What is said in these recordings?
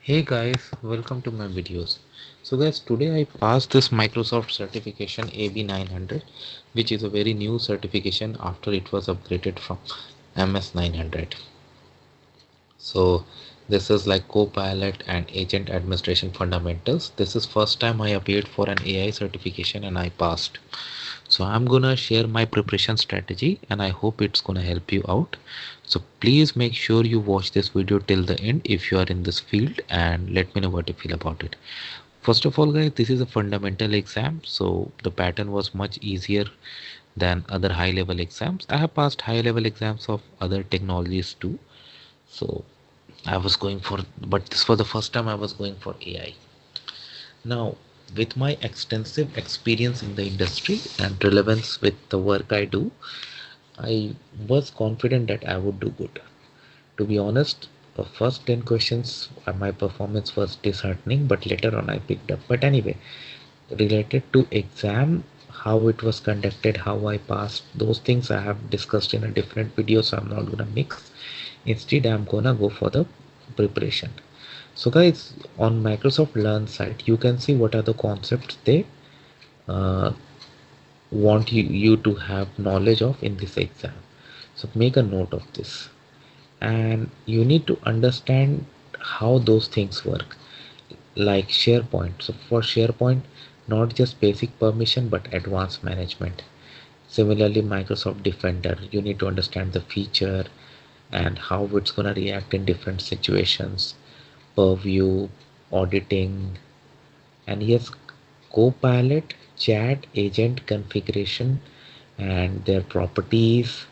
Hey guys, welcome to my videos. So guys, today I passed this Microsoft certification AB-900, which is a very new certification after it was upgraded from MS-900. So this is like Copilot and Agent Administration Fundamentals. This is first time I appeared for an AI certification and I passed. So I'm gonna share my preparation strategy and I hope it's gonna help you out. So please make sure you watch this video till the end if you are in this field and let me know what you feel about it. First of all guys, this is a fundamental exam, so the pattern was much easier than other high level exams. I have passed high level exams of other technologies too. So I was going for, but this was the first time I was going for AI. Now, with my extensive experience in the industry and relevance with the work I do, I was confident that I would do good. To be honest, the first 10 questions, my performance was disheartening, but later on I picked up. But anyway, related to exam, how it was conducted, how I passed, those things I have discussed in a different video, so I'm not gonna mix. Instead, I'm gonna go for the preparation. So guys, on Microsoft Learn site, you can see what are the concepts they uh, want you to have knowledge of in this exam. So make a note of this, and you need to understand how those things work, like SharePoint. So for SharePoint, not just basic permission but advanced management. Similarly, Microsoft Defender, you need to understand the feature and how it's going to react in different situations. Purview, auditing, and yes, Copilot, chat, agent configuration, and their properties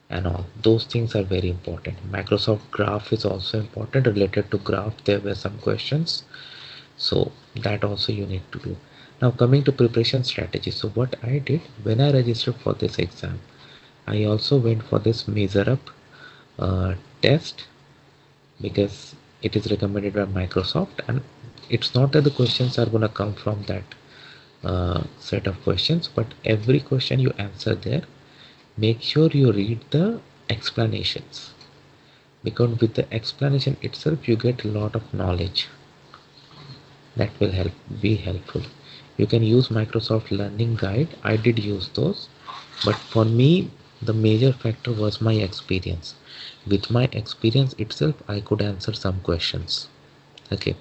and all those things are very important. Microsoft Graph is also important. Related to Graph, there were some questions, so that also you need to do. Now coming to preparation strategy, so what I did when I registered for this exam, I also went for this measure up test, because it is recommended by Microsoft, and it's not that the questions are going to come from that set of questions, but every question you answer there, make sure you read the explanations, because with the explanation itself you get a lot of knowledge that will be helpful. You can use Microsoft Learning Guide. I did use those, but for me the major factor was my experience. With my experience itself I could answer some questions. Okay,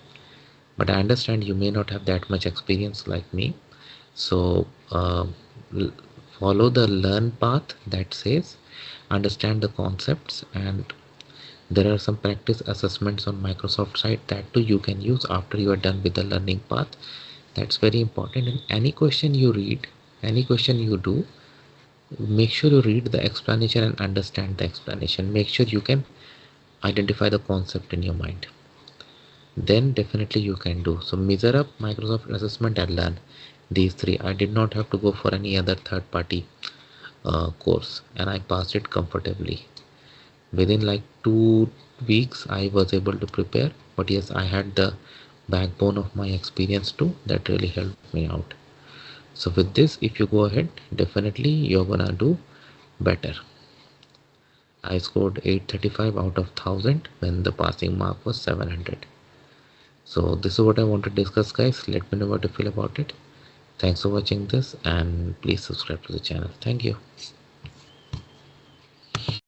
but I understand you may not have that much experience like me. So follow the learn path that says understand the concepts, and there are some practice assessments on Microsoft site that too you can use after you are done with the learning path. That's very important. In any question you read, any question you do, make sure you read the explanation and understand the explanation. Make sure you can identify the concept in your mind, then definitely you can do. So measure up, Microsoft assessment, and learn. These three, I did not have to go for any other third party course, and I passed it comfortably. Within like 2 weeks I was able to prepare, but yes, I had the backbone of my experience too that really helped me out. So with this, if you go ahead, definitely you're gonna do better. I scored 835 out of 1000 when the passing mark was 700. So this is what I want to discuss guys. Let me know what you feel about it. Thanks for watching this, and please subscribe to the channel. Thank you.